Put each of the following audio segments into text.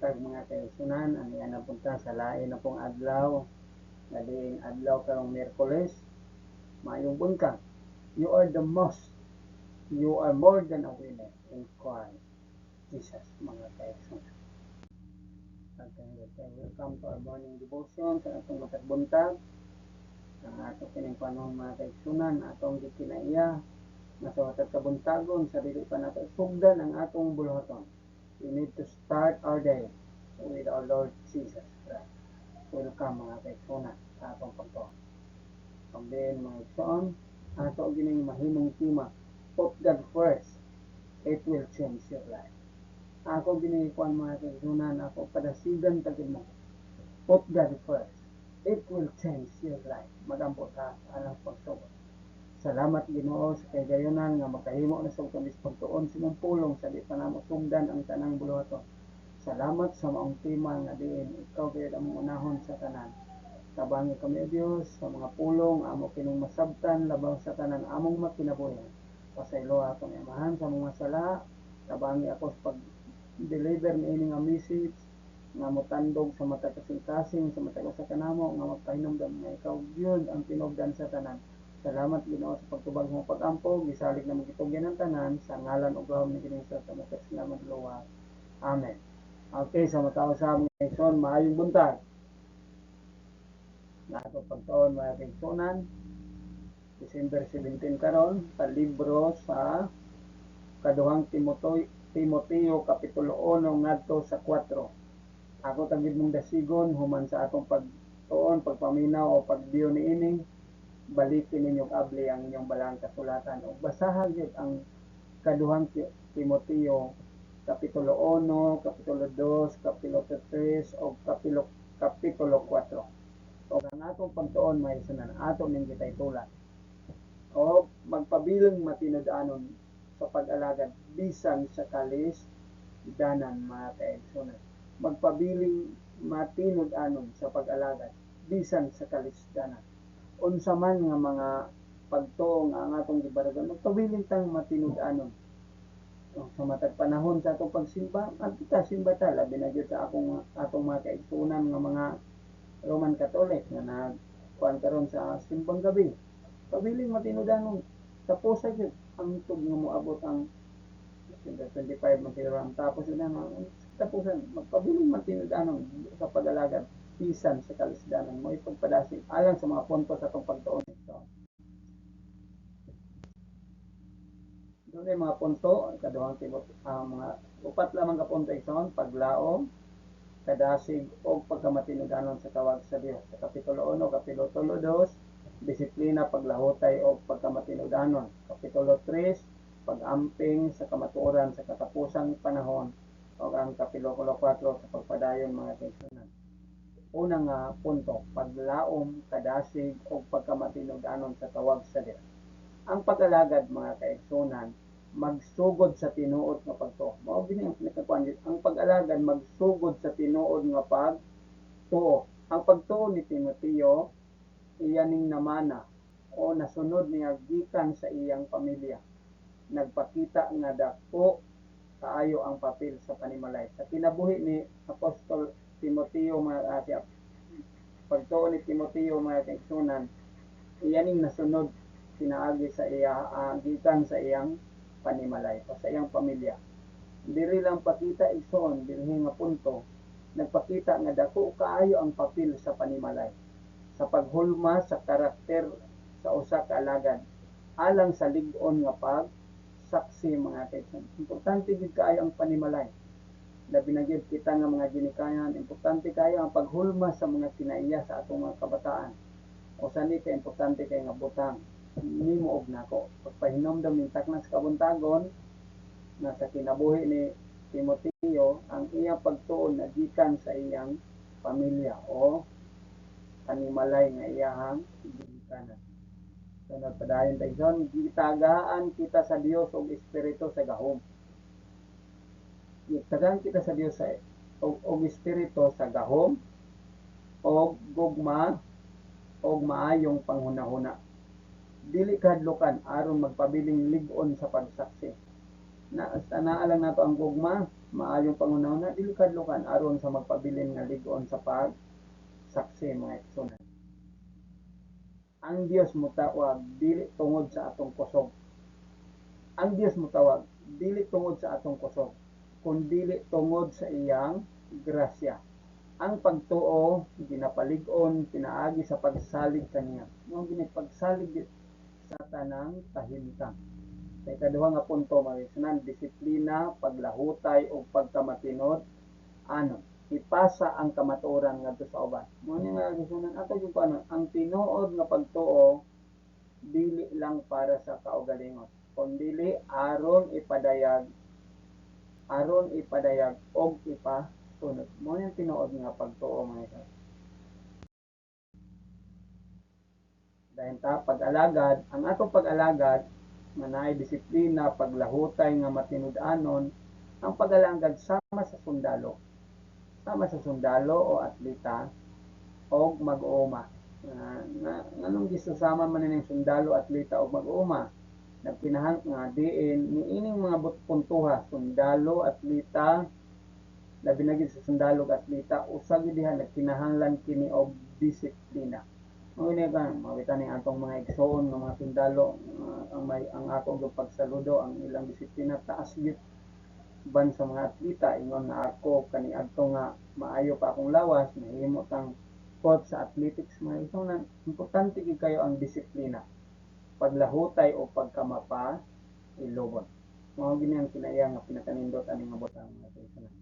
buntag mga kaigsunan, ang iya napunta sa lain na pong adlaw, naging adlaw karong Miyerkules, mayong buntag. You are more than a winner in Christ Jesus, mga kaigsunan. Welcome to our morning devotion sa atong matag buntag. Ang ato kining panahon mga kaigsunan, atong gikinaiya na sa matag kabuntagon sa dili pa nato sugdan ang atong buluhaton. We need to start our day with our Lord Jesus Christ. Welcome mga kaigsunan sa atong pagtuon. Pagdiin mga igsoon, ato gining mahimong tema, put God first, it will change your life. Ako ginikuan mga kaigsunan, ako padasigan tagid mo. Put God first, it will change your life. Magampot ha, alang pagsugod. Salamat Ginoo sa kaygayonan nga makahimo na sa kamis pagtuon sa mong pulong sa di pa namo sugdan ang tanang buluhaton. Salamat sa maong tema nga diin ikaw gayud ang unahon sa tanan. Tabangi kami Dios sa mga pulong amo kining masabtan labaw sa tanan among makinabuhi. Pasaylo akong amahan sa mga sala. Tabangi ako sa pag-deliver niini nga message nga motandog sa mata kasing-kasing sa mata sa kanamo nga magpahinumdom nga ikaw gyud ang tinubdan sa tanan. Salamat Ginoo sa pagtubag mo pag-ampo, gisalig na magitugyan ng tanan sa ngalan ug gahom ni Ginoo sa tamatag salamat luwa. Amen. Okay, sa mataw sa mga kaigsoon, maayong buntag. Nato pagtuon mga kaigsunan, December 17 karon, sa libro sa kaduhang Timoteo kapitulo 1 ngadto sa 4. Ako tagid mong dasigon human sa atong pagtuon, pagpaminaw o pagbiyo niini. Balikin ninyo abli ang inyong balang kasulatan o basahan yun ang kaduhang Timoteo kapitulo 1, kapitulo 2, kapitulo 3 o kapitulo 4. O ang atong pagtuon may sunan ato ning kitay tulan o magpabilang matinud-anon sa pag-alagad bisan sa kalis danan mga kaigsunan. Magpabiling matinud-anon sa pag-alagad bisan sa kalisdanan. Unsa man nga mga pagtuo nga ang atong gibaragan magpabiling tang matinud-anon sa matag panahon sa atong pagsimba at kita simba ta labi na gyud sa atong mga kaigsunan nga mga Roman Catholic nga nagkuan karon sa simbang gabi. Pabiling matinud-anon tapos sa gyud ang tug nga moabot ang 25 man tapos na tapusan magpabiling matinud-anon sa pag-alagad bisan sa kalisdanan mo ipagpadasig alang sa mga punto sa itong pagtuon ito. Doon ay mga punto, kaduhang mga upat lamang ka punto ito, paglaom, kadasig o pagkamatinud-anon sa tawag sa Dios. Sa kapitulo 1, kapitulo 2, disiplina, paglahutay o pagkamatinud-anon. Kapitulo 3, pag-amping sa kamatuoran sa katapusang panahon o ang kapitulo 4 sa pagpadayon mga kaigsunan. Unang punto, paglaom, kadasig o pagkamatinud-anon sa tawag sa Dios. Ang pag-alagad mga kaigsunan, magsugod sa tinuod nga pagtuo. Mao gini ang pinakakuan ang pag-alagad magsugod sa tinuod nga pagtuo. Ang pagtuo ni Timoteo iyaning namana o nasunod niya gikan sa iyang pamilya. Nagpakita nga dako kaayo ang papel sa panimalay. Sa kinabuhi ni Apostol Timoteo mga pagtuo ni Timoteo mga kaigsunan, iyaning nasunod pinaagi sa iya gikan sa iyang panimalay o sa iyang pamilya. Diri lang pakita igsoon dinhi nga punto, nagpakita nga dako kaayo ang papel sa panimalay sa paghulma sa karakter sa usa ka alagad alang sa lig-on nga pagsaksi mga kaigsunan. Importante gid kaayo ang panimalay. Labi na gyud kita nga mga ginikanan, importante kayo ang paghulma sa mga kinaiya sa atong mga kabataan. O sani kay importante kay nga butang nimo og nako pagpahinomdom ning taknas kabuntagon na sa kinabuhi ni Timoteo ang iyang pagtuon na gikan sa iyang pamilya o panimalay nga iyahang ginikanan. So nagpadayon tayo gitagaan kita sa Dios og espiritu sa gahom. Gitagaan kita sa Dios sa og espiritu sa gahom og gugma og maayong panghunahuna. Dili kadlukan aron magpabiling lig-on sa pagsaksi. naalang nato ang gugma, maayong pangunaw na dili kadlukan aron sa magpabilin nga lig-on sa pag saksi mga igsoon. Ang Dios motawag dili tungod sa atong kusog. Ang Dios motawag dili tungod sa atong kusog, kundi tungod sa iyang grasya. Ang pagtuo ginapalig-on pinaagi sa pagsalig kaniya. Mo ginipagsalig sa tanang tahimtang. Sa ikaduha nga punto, mga disiplina, paglahutay o pagkamatinod, ano, ipasa ang kamatuoran ngadto sa uban. Mo ni nga gisunan ato yung paano, ang tinuod nga pagtuo dili lang para sa kaugalingon, kundi aron ipadayag og ipasunod. Mo yung tinuod nga pagtuo mga isa. Dahil ta pag-alagad, ang atong pag-alagad manay disiplina, paglahutay nga matinud-anon, ang pag-alagad sama sa sundalo. Sama sa sundalo o atleta o mag-uuma. Nganong gisusama man ning sundalo, atleta o mag-uuma? Nagpinahan nga diin niining mga puntuha, sundalo, atleta, labi na gid sa sundalo at atleta, usag diha nagkinahanglan kini og disiplina. Mao ni kan mawitan ni atong mga igsoon ng mga sundalo, ang atong pagsaludo, ang ilang disiplina taas gyud ban sa mga atleta. Ingon na ako kani adto nga maayo pa akong lawas, nahimo tang coach sa athletics. Mga ito na importante gid kayo ang disiplina, paglahutay o pagkamapa ilobon. Mao gini ang kinaya nga pinakanindot ani nga butang mga kaibigan.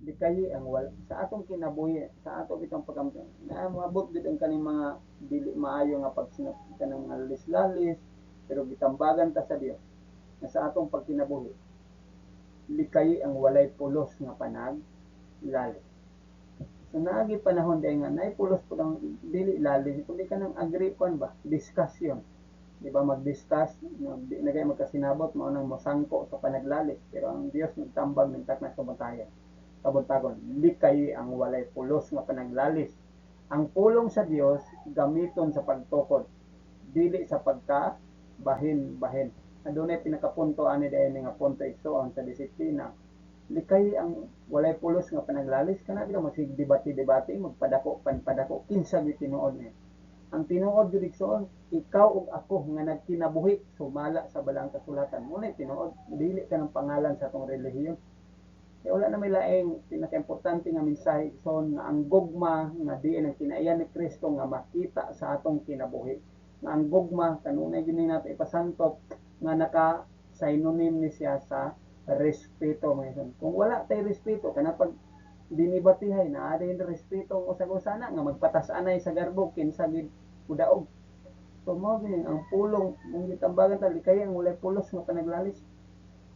Di kayi ang sa atong kinabuhi, sa atong itong pagkampi na maabot gid ang kaning mga dili maayo nga pagsinat kanang lalis-lalis, pero gitambagan ta sa Dios na sa atong pagkinabuhi likay ang walay pulos nga panag lalis. So naagi panahon day nga nay pulos pud ang dili lalis, kundi kanang agree kon ba discussion. Di ba mag-discuss, di na kayo magkasinabot, mao nang mosangko sa panaglalis, pero ang Dios nagtambag ng takna sa batayan. Kabuntagon, likay ang walay pulos nga panaglalis. Ang pulong sa Dios gamiton sa pagtukod, dili sa pagka bahin-bahin. Adunay pinakapunto ani dayon nga punto igsoon sa disiplina. Likay ang walay pulos nga panaglalis, kana bitaw masig debate-debate, magpadako panpadako kinsa gyud tinuod niya. Ang tinuod gyud igsoon, ikaw ug ako nga nagkinabuhi sumala sa balang kasulatan. Mo na tinuod, dili ka ng pangalan sa atong relihiyon. Kaya wala na may laing pinaka-importante nga mensahe igsoon nga ang gugma nga diin ang kinaiyan ni Kristo nga makita sa atong kinabuhi. Nga ang gugma kanunay gyud nato ipasantot nga naka synonym ni siya sa respeto mga. Kung wala tay respeto kana pag dinibatihay na adin respeto ang usag-usana nga magpatas-anay sa garbog kinsa gid kudaog. So mo gini ang pulong mong gitambagan ta likay ang walay pulos nga panaglalis.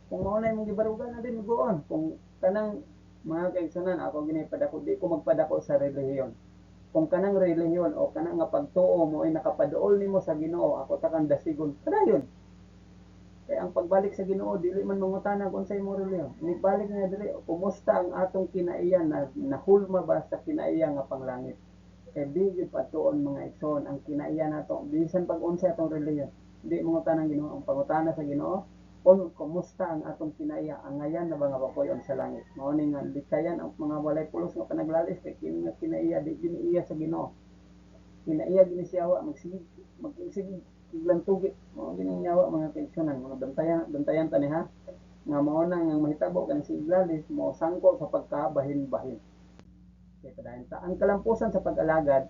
Kung mao na imong gibarugan na din goon. Kung kanang mga kaigsunan ako gini padako, di ko magpadako sa relihiyon. Kung kanang relihiyon o kanang nga pagtuo mo ay nakapaduol nimo sa Ginoo, ako takan dasigon kadayon. Kaya ang pagbalik sa Ginoo dili man mangutana kung sa imong relihiyon. Nibalik na dili kumusta ang atong kinaiyan na nahulma ba sa kinaiyan nga panglangit. Kaya di gyud patuon mga igsoon ang kinaiyan nato bisan pag unsa atong relihiyon. Di mangutana ang Ginoo, ang pangutana sa Ginoo kung kumusta ang atong kinaiya, ang ngayan na mga bakoyon sa langit. Mao ni nga likayan ang mga walay pulos nga panaglalis kay kini nga kinaiya di giniiya sa Ginoo. Kinaiya gini siyawa magsigig iglantugi. Mao gini nyawa mga kaigsunan, mga bantayan tani ha. Nga mao na nga mahitabo kan si iglalis mo sangko sa pagkabahin-bahin. Kay padayon ta ang kalampusan sa pag-alagad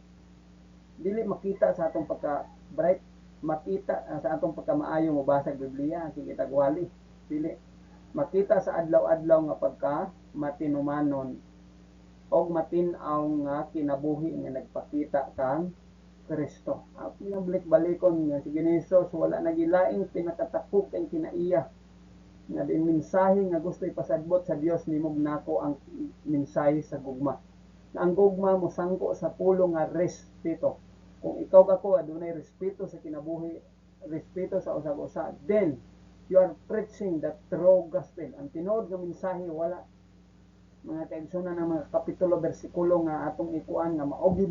dili makita sa atong pagka bright, makita sa atong pagkamaayo mo basa Biblia sige tagwali, dili makita sa adlaw-adlaw nga pagka matinumanon og matin-aw nga kinabuhi nga nagpakita kang Kristo. Ang pinabalik-balikon nga si Hesus wala nagilaing pinakatakok ang kinaiya nga din mensahe nga gusto ipasadbot sa Dios nimog nako ang mensahe sa gugma. Ang gugma mo sangko sa pulong nga respeto. Kung ikaw ako adunay respeto sa kinabuhi, respeto sa usag-usa, then you are preaching the true gospel. Ang tinuod nga mensahe wala mga kaigsunan ng mga kapitulo bersikulo nga atong ikuan nga maugid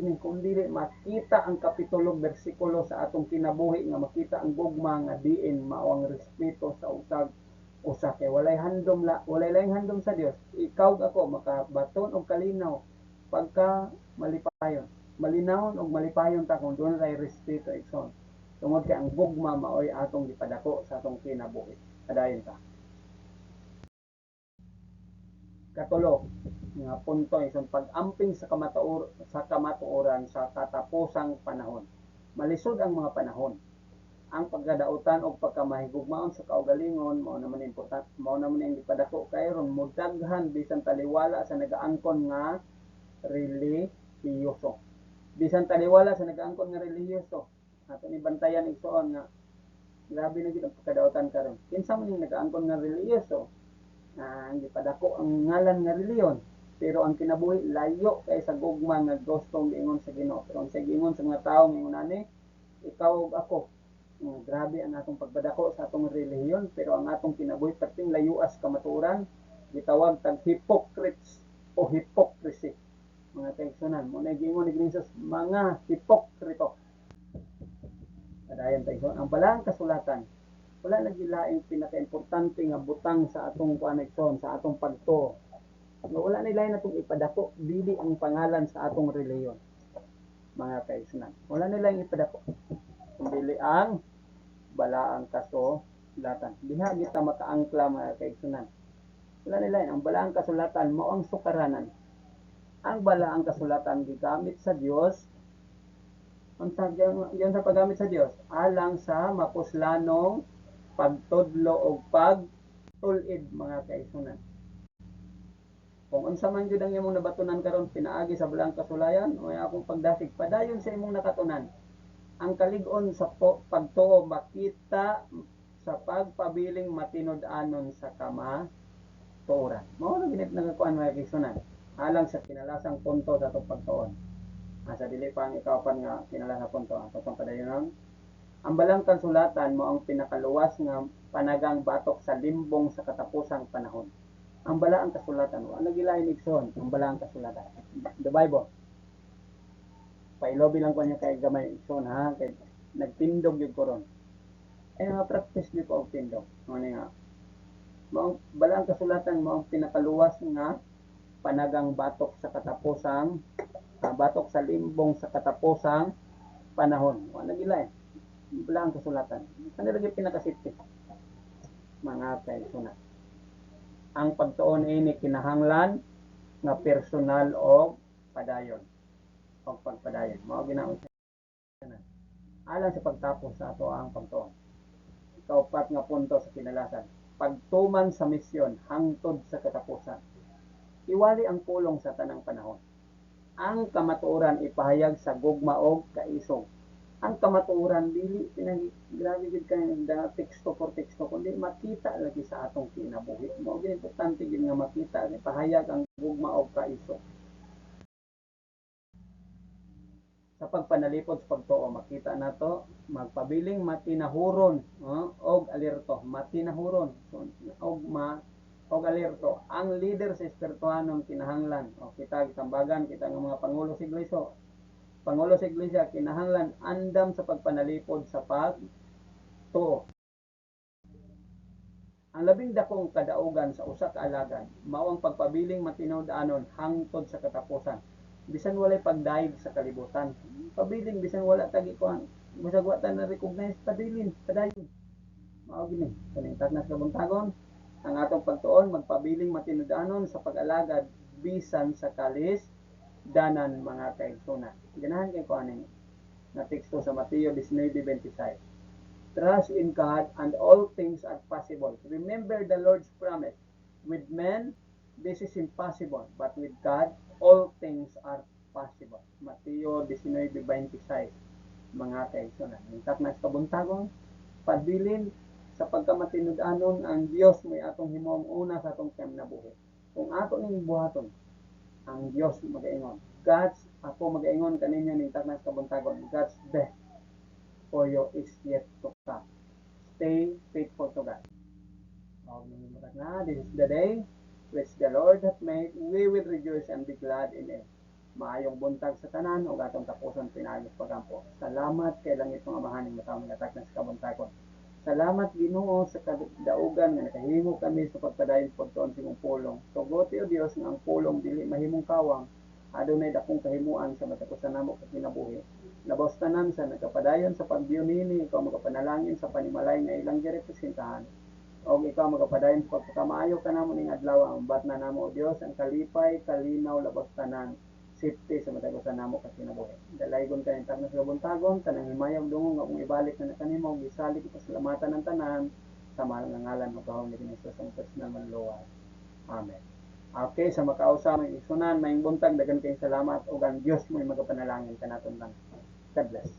ni kung dili makita ang kapitulo bersikulo sa atong kinabuhi nga makita ang gugma nga diin mao ang respeto sa usag usa kay walay laing handom sa Dios. Ikaw ako makabaton og kalinaw pagka malipayon. Malinawon og malipayon ta kung doon ray respeto igsoon. Tungod kay ang gugma maoy atong gipadako sa atong kinabuhi. Kadayon ta. Katulo nga punto isang pag-amping sa kamatuoran sa katapusang panahon. Malisod ang mga panahon. Ang pagkadautan o pagkamahigugmaon sa kaugalingon mao naman important, mao naman ang gipadako kayron modaghan bisan taliwala sa nagaangkon nga relihiyoso. Bisan taliwala sa nagaangkon nga relihiyoso. Ato ni bantayan igsoon nga grabe na gid ang pagkadautan karon. Kinsa man yung nagaangkon nga relihiyoso, ang gipadako ang ngalan nga reliyon, pero ang kinabuhi layo kay sa gugma nga gustong giingon sa Ginoo. Pero ang sa giingon sa mga tawo ingon ani, ikaw ug ako, grabe ang atong pagpadako sa atong relihiyon, pero ang atong kinabuhi perting layuas kamatuoran gitawag tag hypocrites o hypocrisy. Mga kaigsunan mo na giingon ni Jesus, mga hipokrito. Kadayon tayo ang balang kasulatan wala lagi laing pinakaimportante nga butang sa atong konekson sa atong pagto. Wala na lain natong ipadako dili ang pangalan sa atong reliyon. Mga kaigsunan, wala na laing ipadako dili ang balaang kasulatan. Diha kita makaangkla mga kaigsunan. Wala na lain ang balaang kasulatan mao ang sukaranan. Ang balaang kasulatan gigamit sa Dios yan sa paggamit sa Dios alang sa mapuslanong pagtudlo o pagtulid mga kaigsunan. Kung unsa man gyud ang imong nabatunan karon pinaagi sa balaang kasulayan o akong pagdasig padayon sa imong nakatunan. Ang kalig-on sa pagtuo makita sa pagpabiling matinud-anon sa kamatuoran. Mao na ginit nagakuan mga kaigsunan alang sa kinalasang punto sa atong pagtuon. Sa dili pa ang ikapan nga kinalasang punto atong padayonon. Ang balang kasulatan mo ang pinakaluwas nga panagang batok sa limbong sa katapusang panahon. Ang balaang kasulatan mo, ang nagilain igsoon, ang balaang kasulatan. The Bible. Pailobi lang ko niya kay gamay igsoon ha, kay nagtindog yung koron. Ay nga practice niyo po ang tindog. Ano nga? Mo balaang kasulatan mo ang pinakaluwas nga panagang batok sa katapusang batok sa limbong sa katapusang panahon. Ang nagilain balaang kasulatan. Ano lagi pinakasipti? Mga kaigsunan. Ang pagtuon ini kinahanglan nga personal o padayon. O pagpadayon. Mao ginaon sa alang sa pagtapos sa ato ang pagtuon. Kaupat nga punto sa kinalasan. Pagtuman sa misyon hangtod sa katapusan. Iwali ang pulong sa tanang panahon. Ang kamatuoran ipahayag sa gugma o kaisog. Ang kamatuoran dili grabe gid kay da teksto for teksto kundi makita lagi sa atong kinabuhi. Mao gid importante gid nga makita ni pahayag ang gugma o kaisog. Sa pagpanalipod sa pagtuo makita nato magpabiling matinahuron og alerto, matinahuron og alerto ang leader sa espirituhanon kinahanglan o kita gitambagan kita nga mga pangulo sa iglesia kinahanglan andam sa pagpanalipod sa pagtuo. Ang labing dakong kadaugan sa usa ka alagad mao ang pagpabiling matinud-anon hangtod sa katapusan. Bisan walay pagdaig sa kalibutan. Pabiling bisan wala tagi kuan. Bisag wa ta na recognize pabilin, padayon. Mao gini, kaning tagnas kabuntagon ang atong pagtuon magpabiling matinud-anon sa pag-alagad bisan sa kalis danan mga kaigsunan. Ganahan kay ko aning na teksto sa Mateo 19:26. Trust in God and all things are possible. Remember the Lord's promise. With men, this is impossible, but with God, all things are possible. Mateo 19:26. Mga kaigsunan. Intak na sa kabuntagon, pabilin sa pagkamatinud-anon ang Dios may atong himong una sa atong kinabuhi. Kung ato ning buhaton, ang Dios magaingon. God's ako magaingon kaninyo ning tanas kabuntagon. God's best for you is yet to come. Stay faithful to God. This is the day which the Lord hath made. We will rejoice and be glad in it. Maayong buntag sa tanan o atong tapuson pinagis pagampo. Salamat kay langit mga amahan ng matawang gatak na sa kabuntagon. Salamat Ginoo sa kadaugan nga nakahimo kami sa pagpadayon pagtuon sa imong pulong. Tugot o Dios nga ang pulong dili mahimong kawang. Adunay dakong kahimuan sa matapos sa namo ka kinabuhi. Labaw tanan sa nagkapadayon sa pagbiyon nini, ikaw magapanalangin sa panimalay nga ilang girepresentahan. O ikaw magapadayon sa pagpakamaayo ka namo ning adlaw ang bat na namo o Dios ang kalipay, kalinaw, labaw tanan safety sa matagos namo ka kinabuhi. Dalaygon ka ng tarnas gabuntagon, kanang himayang dungo nga kung ibalik na kanimo, gisalig pasalamatan ng tanan, sa mahal nga ngalan ng gahom ni Jesus ang personal manluwal. Amen. Okay, sa makausa may isunan, may buntag, dagan kayong salamat, o ang Diyos mo'y magapanalangin ka natin lang. God bless.